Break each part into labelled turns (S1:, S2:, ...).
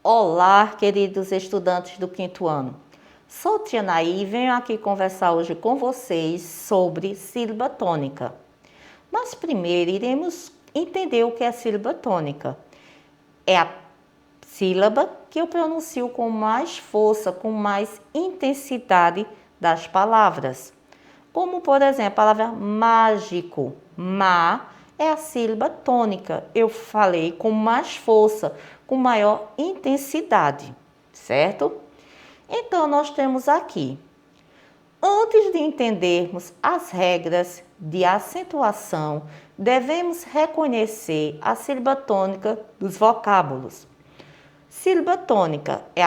S1: Olá, queridos estudantes do quinto ano. Sou Tia Naí e venho aqui conversar hoje com vocês sobre sílaba tônica. Mas primeiro iremos entender o que é sílaba tônica. É a sílaba que eu pronuncio com mais força, com mais intensidade das palavras. Como, por exemplo, a palavra mágico. Má é a sílaba tônica. Eu falei com mais força, com maior intensidade, certo? Então, nós temos aqui, antes de entendermos as regras de acentuação, devemos reconhecer a sílaba tônica dos vocábulos. Sílaba tônica é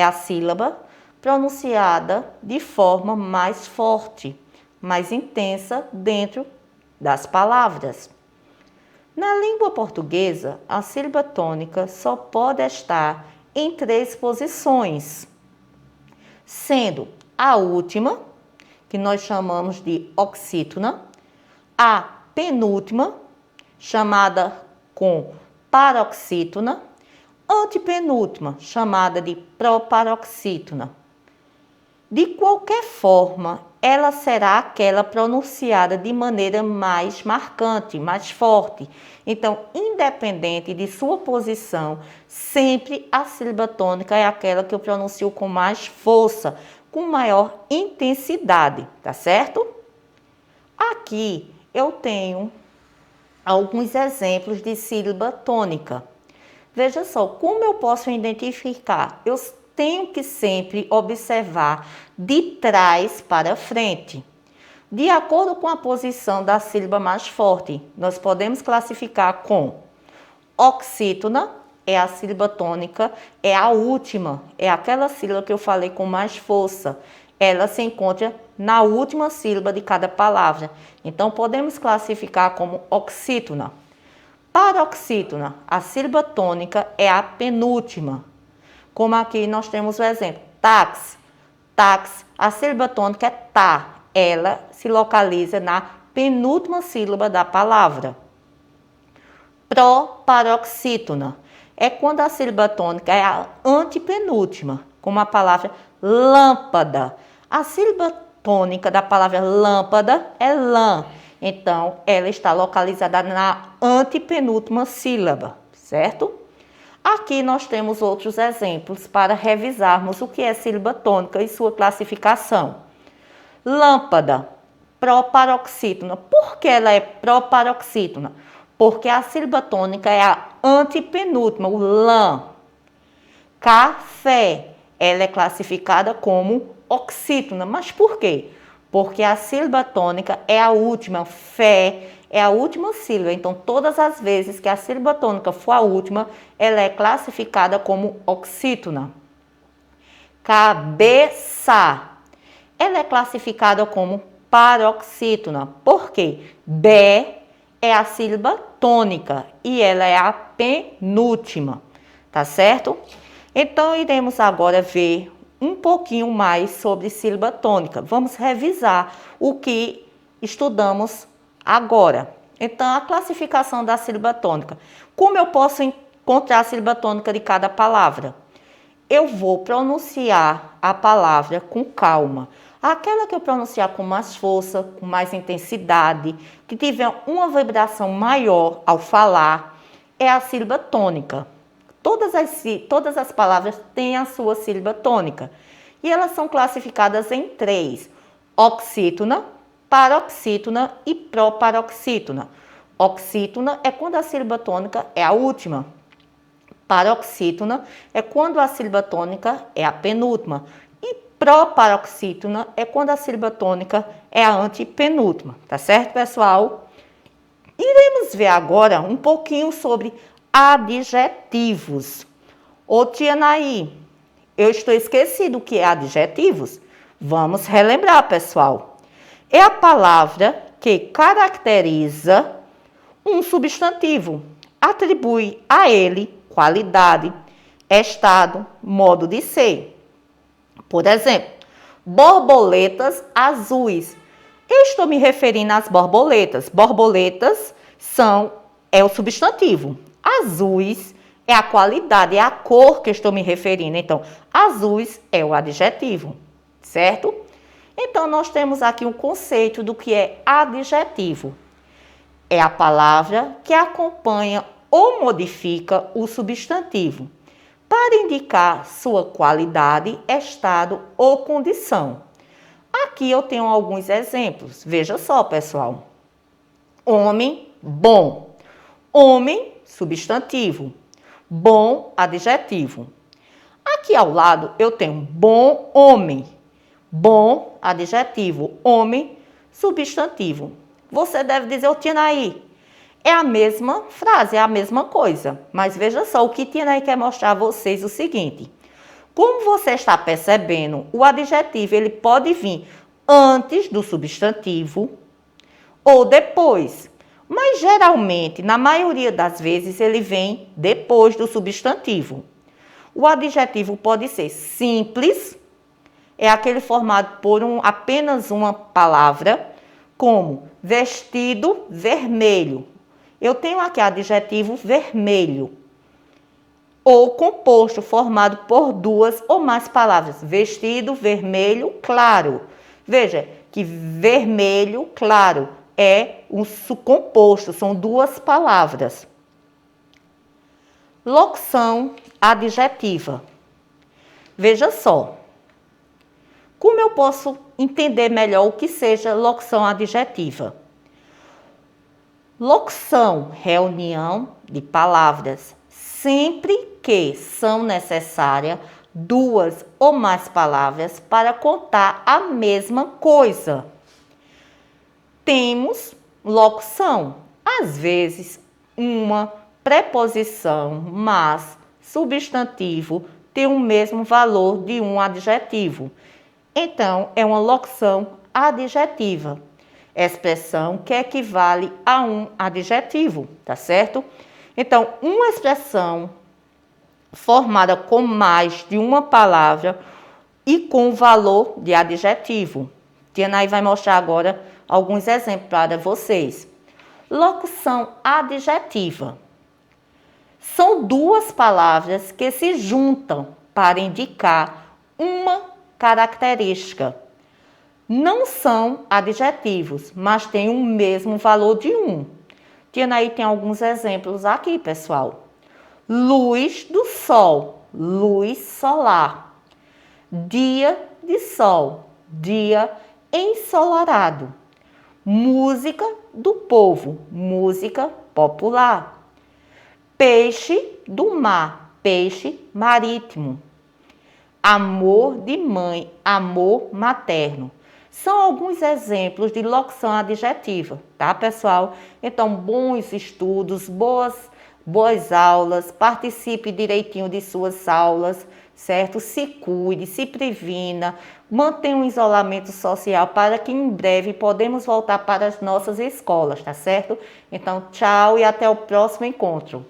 S1: a sílaba pronunciada de forma mais forte, mais intensa dentro das palavras. Na língua portuguesa, a sílaba tônica só pode estar em 3 posições, sendo a última, que nós chamamos de oxítona, a penúltima, chamada com paroxítona, antepenúltima, chamada de proparoxítona. De qualquer forma, ela será aquela pronunciada de maneira mais marcante, mais forte. Então, independente de sua posição, sempre a sílaba tônica é aquela que eu pronuncio com mais força, com maior intensidade, tá certo? Aqui eu tenho alguns exemplos de sílaba tônica. Veja só, como eu posso identificar? Eu tenho que sempre observar de trás para frente. De acordo com a posição da sílaba mais forte, nós podemos classificar com oxítona, é a sílaba tônica, é a última, é aquela sílaba que eu falei com mais força. Ela se encontra na última sílaba de cada palavra. Então, podemos classificar como oxítona. Paroxítona, a sílaba tônica é a penúltima. Como aqui nós temos o exemplo, táxi. Táxi, a sílaba tônica é tá. Ela se localiza na penúltima sílaba da palavra. Proparoxítona é quando a sílaba tônica é a antepenúltima, como a palavra lâmpada. A sílaba tônica da palavra lâmpada é lã. Então, ela está localizada na antepenúltima sílaba, certo? Aqui nós temos outros exemplos para revisarmos o que é sílaba tônica e sua classificação. Lâmpada, proparoxítona. Por que ela é proparoxítona? Porque a sílaba tônica é a antepenúltima, o lã. Café, ela é classificada como oxítona. Mas por quê? Porque a sílaba tônica é a última, fé é a última sílaba. Então, todas as vezes que a sílaba tônica for a última, ela é classificada como oxítona. Cabeça, ela é classificada como paroxítona. Por quê? Bé é a sílaba tônica e ela é a penúltima, tá certo? Então, iremos agora ver um pouquinho mais sobre sílaba tônica. Vamos revisar o que estudamos agora. Então, a classificação da sílaba tônica. Como eu posso encontrar a sílaba tônica de cada palavra? Eu vou pronunciar a palavra com calma. Aquela que eu pronunciar com mais força, com mais intensidade, que tiver uma vibração maior ao falar, é a sílaba tônica. Todas as palavras têm a sua sílaba tônica. E elas são classificadas em 3. Oxítona, paroxítona e proparoxítona. Oxítona é quando a sílaba tônica é a última. Paroxítona é quando a sílaba tônica é a penúltima. E proparoxítona é quando a sílaba tônica é a antepenúltima. Tá certo, pessoal? Iremos ver agora um pouquinho sobre adjetivos. Ô tia Naí, eu estou esquecido o que é adjetivos? Vamos relembrar, pessoal. É a palavra que caracteriza um substantivo, atribui a ele qualidade, estado, modo de ser. Por exemplo, borboletas azuis. Eu estou me referindo às borboletas. Borboletas é o substantivo. Azuis É a qualidade, é a cor que eu estou me referindo. Então, azuis é o adjetivo, certo? Então, nós temos aqui um conceito do que é adjetivo. É a palavra que acompanha ou modifica o substantivo para indicar sua qualidade, estado ou condição. Aqui eu tenho alguns exemplos. Veja só, pessoal. Homem, bom. Homem, substantivo. Bom, adjetivo. Aqui ao lado eu tenho bom homem. Bom, adjetivo. Homem, substantivo. Você deve dizer, ô Tinaí, é a mesma frase, é a mesma coisa. Mas veja só, o que Tinaí quer mostrar a vocês o seguinte. Como você está percebendo, o adjetivo ele pode vir antes do substantivo ou depois. Mas geralmente, na maioria das vezes, ele vem depois do substantivo. O adjetivo pode ser simples, é aquele formado por apenas uma palavra, como vestido vermelho. Eu tenho aqui adjetivo vermelho. Ou composto, formado por duas ou mais palavras. Vestido vermelho claro. Veja que vermelho claro é um composto, são duas palavras. Locução adjetiva. Veja só. Como eu posso entender melhor o que seja locução adjetiva? Locução, reunião de palavras, sempre que são necessárias duas ou mais palavras para contar a mesma coisa. Temos locução, às vezes uma preposição, mas substantivo tem o mesmo valor de um adjetivo. Então, é uma locução adjetiva, expressão que equivale a um adjetivo, tá certo? Então, uma expressão formada com mais de uma palavra e com valor de adjetivo. Tianaí vai mostrar agora alguns exemplos para vocês. Locução adjetiva. São duas palavras que se juntam para indicar uma característica. Não são adjetivos, mas têm o mesmo valor de um. Tianaí tem alguns exemplos aqui, pessoal. Luz do sol, luz solar. Dia de sol, dia ensolarado. Música do povo, música popular. Peixe do mar, peixe marítimo. Amor de mãe, amor materno. São alguns exemplos de locução adjetiva, tá, pessoal? Então, bons estudos, boas aulas, participe direitinho de suas aulas, certo? Se cuide, se previna, mantenha um isolamento social para que em breve podemos voltar para as nossas escolas, tá certo? Então, tchau e até o próximo encontro.